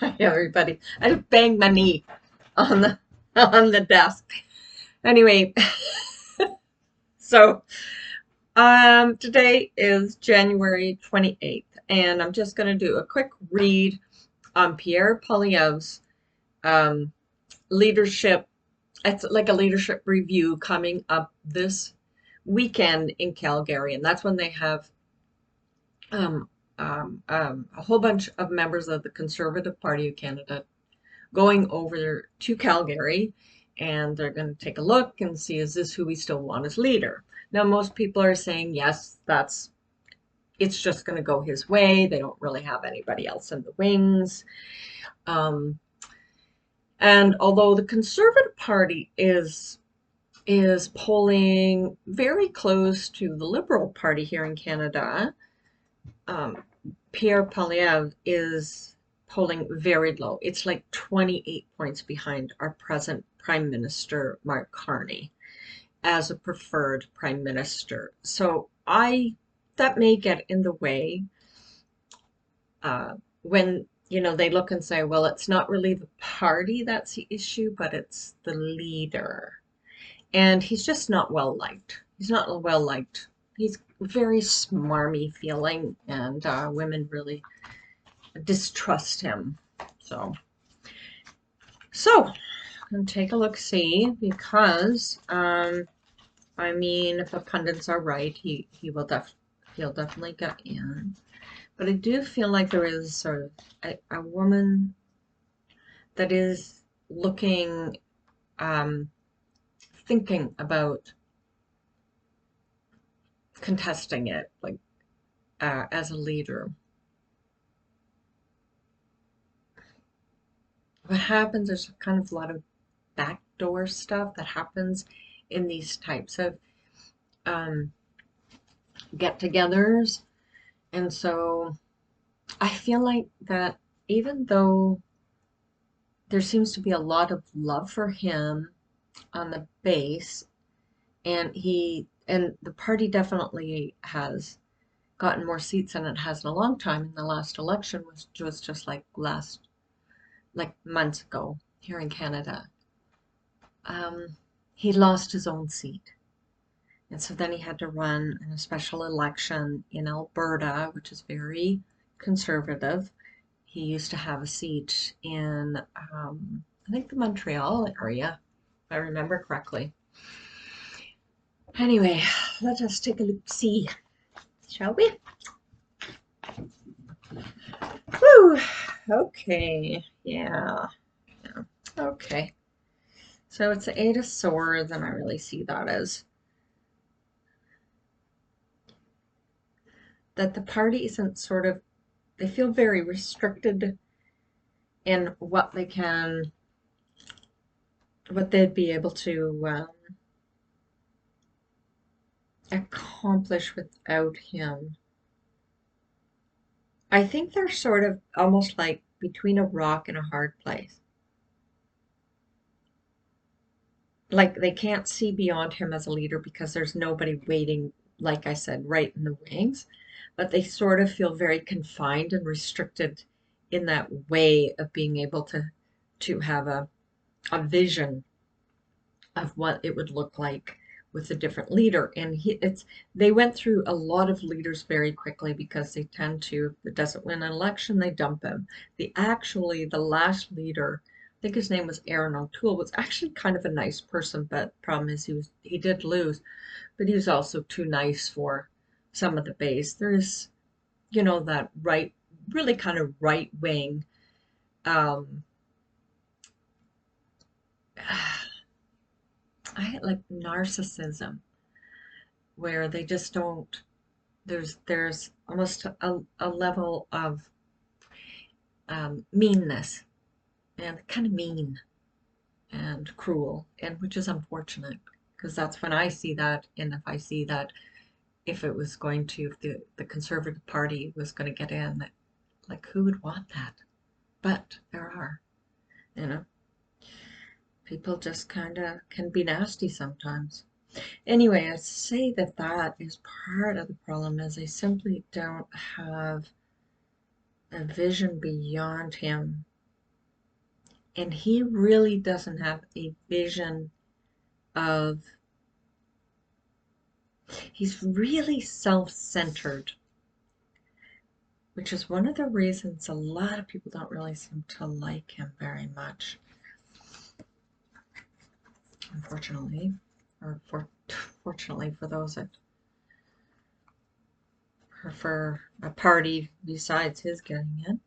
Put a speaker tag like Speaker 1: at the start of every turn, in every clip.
Speaker 1: Hi, everybody. I just banged my knee on the on the desk. Anyway, so today is January 28th, and I'm just going to do a quick read on Pierre Poilievre's um, leadership. It's like a leadership review coming up this weekend in Calgary, and that's when they have um, a whole bunch of members of the Conservative Party of Canada going over to Calgary, and they're going to take a look and see, is this who we still want as leader? Now, most people are saying yes, it's just going to go his way. They don't really have anybody else in the wings. Um, and although the Conservative Party is polling very close to the Liberal Party here in Canada, um, Pierre Poilievre is polling very low. It's like 28 points behind our present Prime Minister, Mark Carney, as a preferred Prime Minister. So that may get in the way when they look and say, well, it's not really the party that's the issue, but it's the leader. And he's just not well liked. He's not well liked. He's very smarmy feeling, and women really distrust him. So I'm take a look, see, because I mean, if the pundits are right, he'll definitely get in. But I do feel like there is sort of a woman that is looking, thinking about contesting it, like as a leader. What happens, there's kind of a lot of backdoor stuff that happens in these types of um, get-togethers. And so I feel like that even though there seems to be a lot of love for him on the base, and the party definitely has gotten more seats than it has in a long time in the last election, which was just like months ago here in Canada. He lost his own seat. And so then he had to run in a special election in Alberta, which is very conservative. He used to have a seat in, I think, the Montreal area, if I remember correctly. Anyway, let us take a look, see, shall we? Whew. Okay, yeah. Okay. So it's the Eight of Swords, and I really see that as that the party isn't sort of, they feel very restricted in what they'd be able to accomplish without him. I think they're sort of almost like between a rock and a hard place. Like they can't see beyond him as a leader because there's nobody waiting, like I said, right in the wings. But they sort of feel very confined and restricted in that way of being able to have a vision of what it would look like with a different leader. And they went through a lot of leaders very quickly because they tend to, if it doesn't win an election, they dump him. The last leader, I think his name was Aaron O'Toole, was actually kind of a nice person, but the problem is he did lose, but he was also too nice for some of the base. There's, that really kind of right wing, um, I like narcissism, where they just don't, there's almost a level of meanness, and kind of mean and cruel, and which is unfortunate because that's when I see that. And if I see that, if it was going to, if the Conservative Party was going to get in, like who would want that? But there are, you know, people just kind of can be nasty sometimes. Anyway, I say that is part of the problem, is they simply don't have a vision beyond him. And he really doesn't have a vision of, he's really self-centered, which is one of the reasons a lot of people don't really seem to like him very much, unfortunately, or fortunately for those that prefer a party besides his getting in.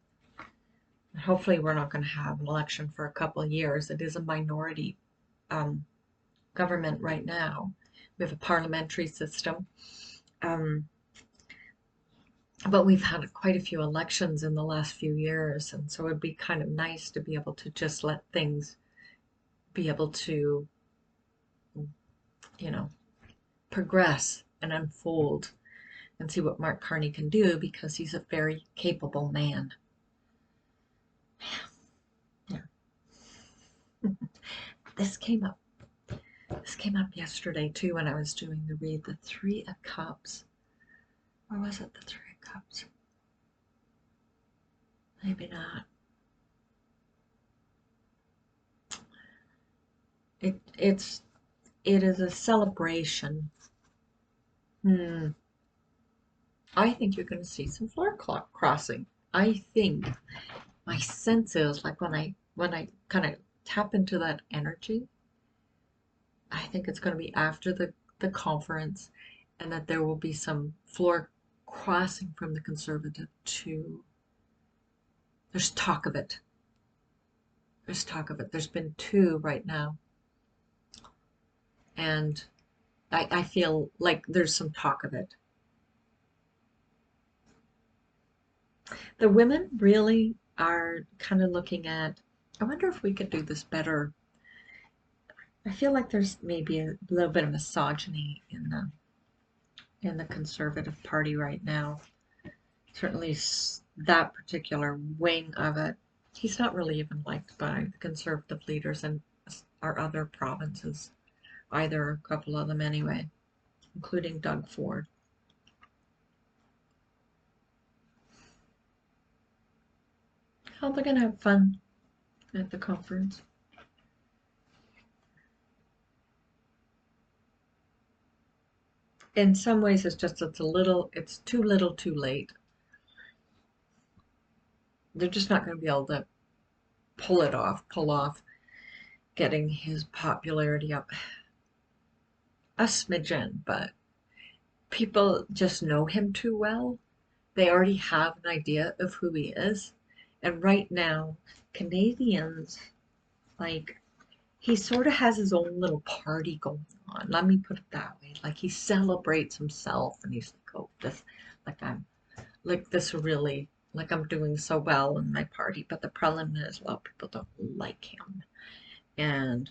Speaker 1: Hopefully we're not going to have an election for a couple of years. It is a minority um, government right now. We have a parliamentary system. Um, but we've had quite a few elections in the last few years, and so it'd be kind of nice to be able to just let things be able to, you know, progress and unfold and see what Mark Carney can do because he's a very capable man. Yeah. This came up. This came up yesterday too when I was doing the read, the Three of Cups. Or was it the Three of Cups? Maybe not. It is a celebration. I think you're going to see some floor crossing. I think my sense is like when I kind of tap into that energy, I think it's going to be after the conference, and that there will be some floor crossing from the conservative to, there's talk of it. There's talk of it. There's been two right now, and I feel like there's some talk of it. The women really are kind of looking at, I wonder if we could do this better. I feel like there's maybe a little bit of misogyny in the Conservative Party right now. Certainly that particular wing of it. He's not really even liked by the Conservative leaders in our other provinces, either, a couple of them anyway, including Doug Ford. How they're going to have fun at the conference. In some ways, it's too little too late. They're just not going to be able to pull off getting his popularity up a smidgen, but people just know him too well. They already have an idea of who he is. And right now, Canadians, like, he sort of has his own little party going on. Let me put it that way. Like, he celebrates himself and he's like, oh, like, I'm, like, this really, like, I'm doing so well in my party. But the problem is, well, people don't like him. And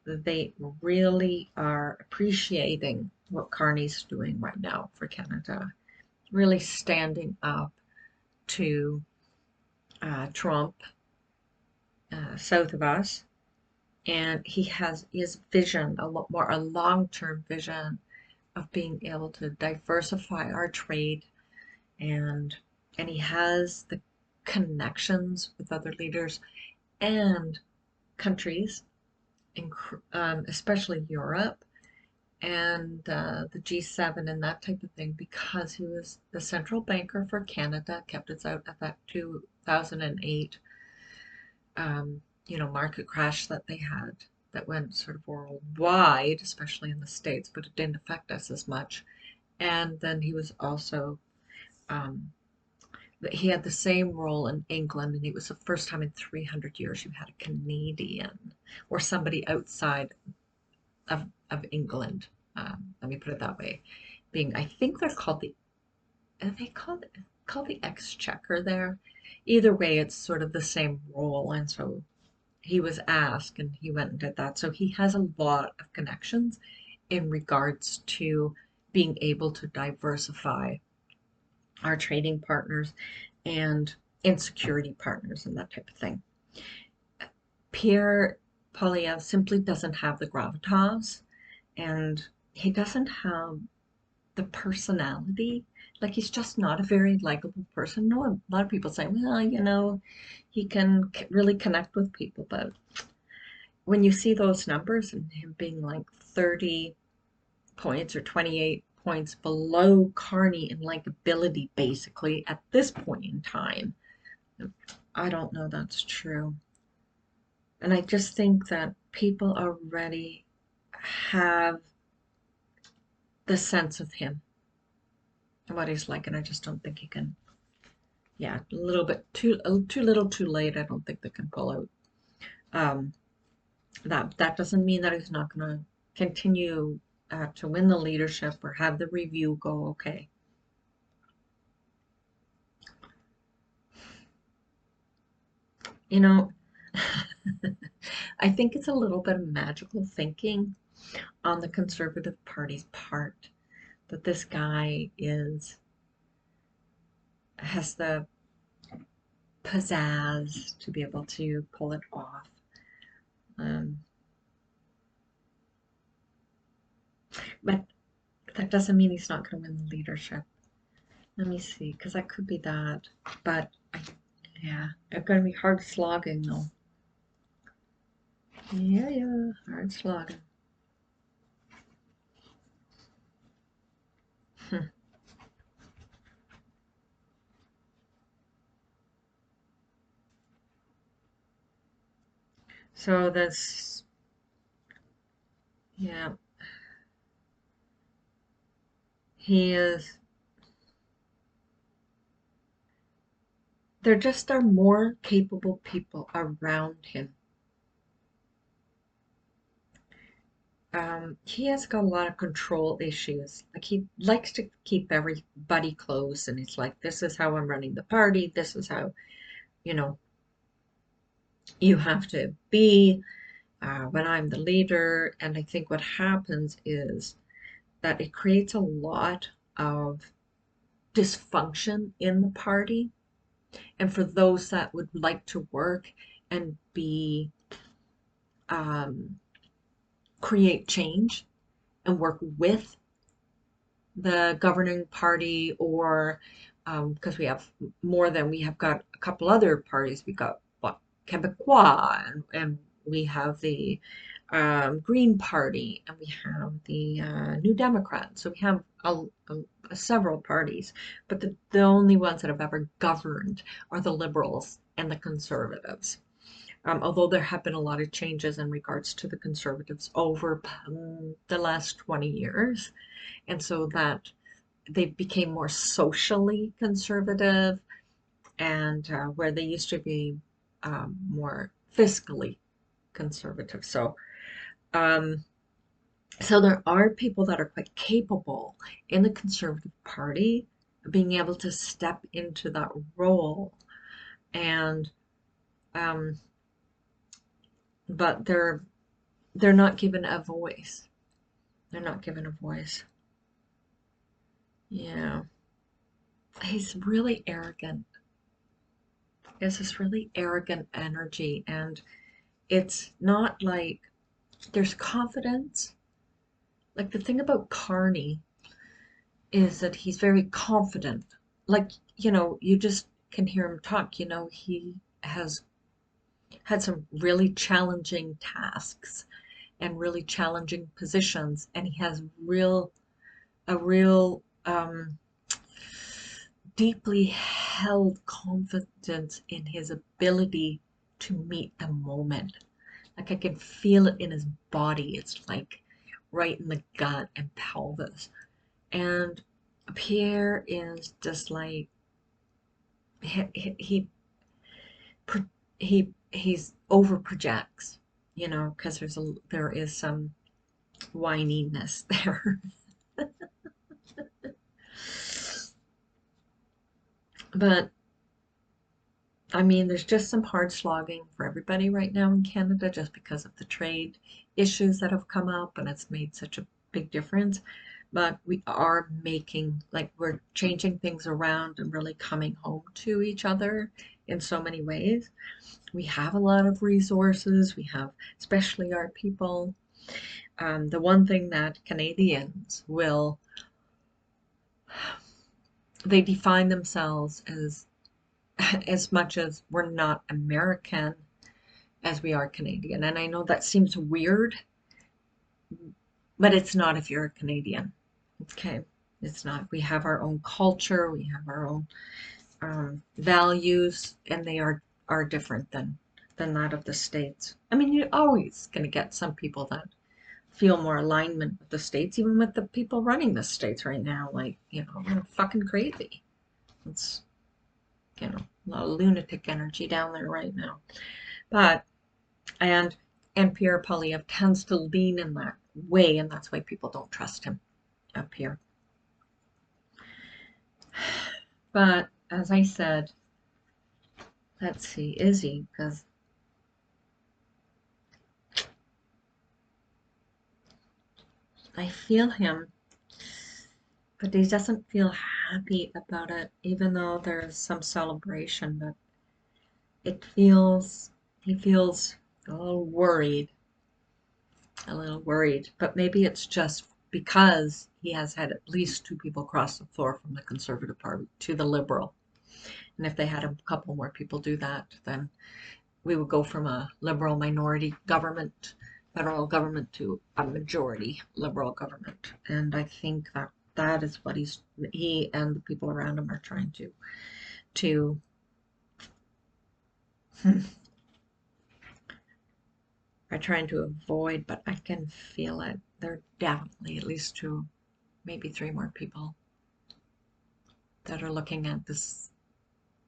Speaker 1: they really are appreciating what Carney's doing right now for Canada, really standing up to Trump south of us. And he has his vision, a lot more, a long-term vision of being able to diversify our trade, and he has the connections with other leaders and countries, especially Europe and the G7 and that type of thing, because he was the central banker for Canada, kept us out of that 2008 market crash that they had that went sort of worldwide, especially in the States, but it didn't affect us as much. And then he was also, um, he had the same role in England, and it was the first time in 300 years you had a Canadian or somebody outside of England. Let me put it that way. Being, I think they're called called the exchequer there. Either way, it's sort of the same role, and so he was asked and he went and did that. So he has a lot of connections in regards to being able to diversify our trading partners and insecurity partners and that type of thing. Pierre Poilievre simply doesn't have the gravitas, and he doesn't have the personality. Like he's just not a very likable person. No, a lot of people say, well, he can really connect with people, but when you see those numbers and him being like 30 points or 28 points below Carney in likability, basically at this point in time, I don't know that's true. And I just think that people already have the sense of him and what he's like, and I just don't think he can. Yeah, a little bit too little, too late. I don't think they can pull out. Um, that doesn't mean that he's not going to continue to win the leadership or have the review go okay. You know, I think it's a little bit of magical thinking on the Conservative Party's part that this guy has the pizzazz to be able to pull it off. Um, but that doesn't mean he's not going to win the leadership. Let me see, because that could be that. But yeah, it's going to be hard slogging though. Yeah, hard slogging. So this, yeah, he is. There just are more capable people around him. He has got a lot of control issues. Like he likes to keep everybody close, and he's like, "This is how I'm running the party. This is how you know you have to be when I'm the leader." And I think what happens is that it creates a lot of dysfunction in the party. And for those that would like to work and be um, create change and work with the governing party, or because we have got a couple other parties. We got what, Quebecois, and we have the Green Party, and we have the New Democrats. So we have several parties, but the only ones that have ever governed are the Liberals and the Conservatives. Although there have been a lot of changes in regards to the Conservatives over the last 20 years, and so that they became more socially conservative, and where they used to be more fiscally conservative. Um, so there are people that are quite capable in the Conservative Party of being able to step into that role, and um, but they're not given a voice. They're not given a voice. Yeah, he's really arrogant. He has this really arrogant energy, and it's not like there's confidence. Like the thing about Carney is that he's very confident. Like, you just can hear him talk. He has had some really challenging tasks and really challenging positions, and he has a real deeply held confidence in his ability to meet the moment. Like I can feel it in his body. It's like right in the gut and pelvis. And Pierre is just like he he's over projects, because there is some whininess there. But I mean, there's just some hard slogging for everybody right now in Canada just because of the trade issues that have come up, and it's made such a big difference. But we are we're changing things around and really coming home to each other in so many ways. We have a lot of resources. We have, especially our people. The one thing that Canadians will they define themselves as much as we're not American as we are Canadian. And I know that seems weird, but it's not if you're a Canadian. Okay. It's not. We have our own culture, we have our own values, and they are different than that of the States. I mean, you're always going to get some people that feel more alignment with the States, even with the people running the States right now. Like, they're fucking crazy. It's, a lot of lunatic energy down there right now. But, and Pierre Poilievre tends to lean in that way, and that's why people don't trust him up here. But, as I said, let's see, is he? Because I feel him, but he doesn't feel happy about it, even though there's some celebration. But he feels a little worried, but maybe it's just because he has had at least 2 people cross the floor from the Conservative Party to the Liberal. And if they had a couple more people do that, then we would go from a Liberal minority government, federal government, to a majority Liberal government. And I think that is what he and the people around him are trying to are trying to avoid, but I can feel it. There are definitely at least 2, maybe 3 more people that are looking at this.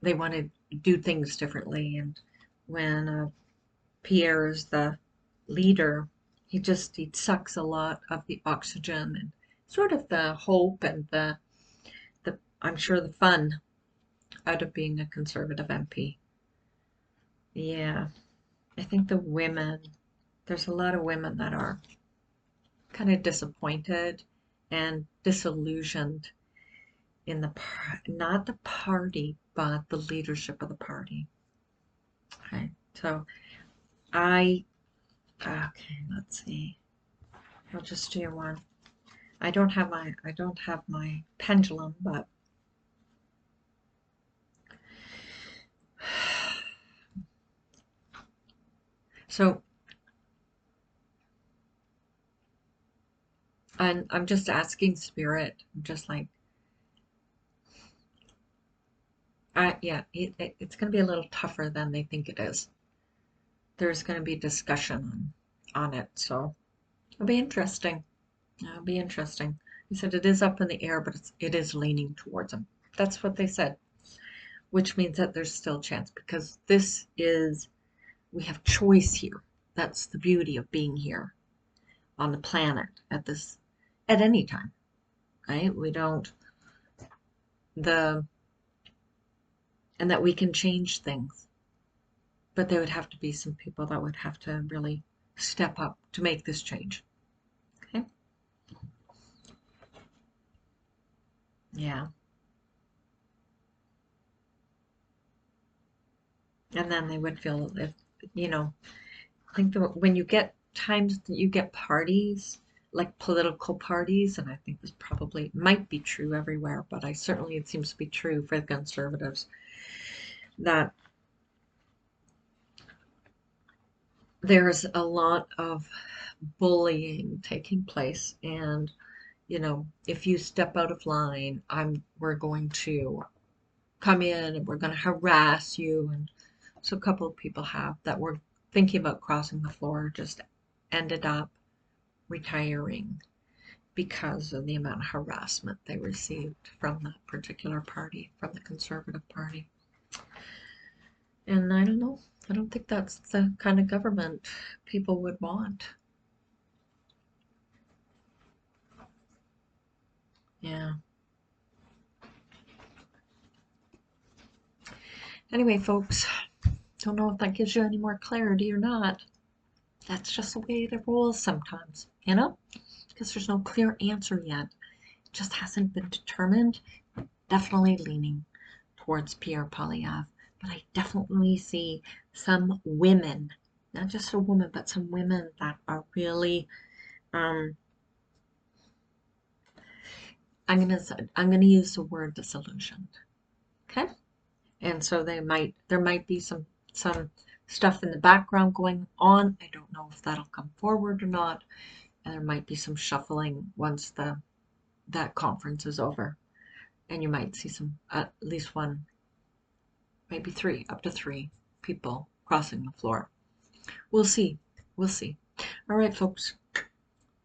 Speaker 1: They want to do things differently. And when Pierre is the leader, he sucks a lot of the oxygen and sort of the hope and the I'm sure the fun out of being a Conservative MP. Yeah, I think there's a lot of women that are kind of disappointed and disillusioned in not the party, but the leadership of the party. Okay, so okay, let's see. I'll just do one. I don't have my pendulum, but so I'm just asking Spirit, just like, yeah, it's going to be a little tougher than they think it is. There's going to be discussion on it, so it'll be interesting. It'll be interesting. He said it is up in the air, but it is leaning towards him. That's what they said, which means that there's still a chance, because we have choice here. That's the beauty of being here on the planet at any time, right? We don't, and that we can change things, but there would have to be some people that would have to really step up to make this change. Okay. Yeah. And then they would feel, if, I think when you get times that you get parties, like political parties, and I think this probably might be true everywhere, but it seems to be true for the Conservatives, that there's a lot of bullying taking place, and if you step out of line, we're going to come in and we're going to harass you. And so a couple of people that were thinking about crossing the floor just ended up retiring because of the amount of harassment they received from that particular party, from the Conservative Party. And I don't know. I don't think that's the kind of government people would want. Yeah. Anyway, folks, don't know if that gives you any more clarity or not. That's just the way it rolls sometimes, because there's no clear answer yet. It just hasn't been determined. Definitely leaning towards Pierre Poilievre, but I definitely see some women, not just a woman, but some women that are really I'm gonna use the word disillusioned. Okay? And so there might be some stuff in the background going on. I don't know if that'll come forward or not. And there might be some shuffling once that conference is over. And you might see some at least one, maybe three, up to three people crossing the floor. We'll see. We'll see. All right, folks.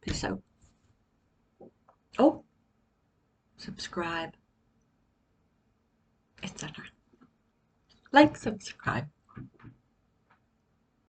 Speaker 1: Peace out. Oh, subscribe, etc. Like, subscribe.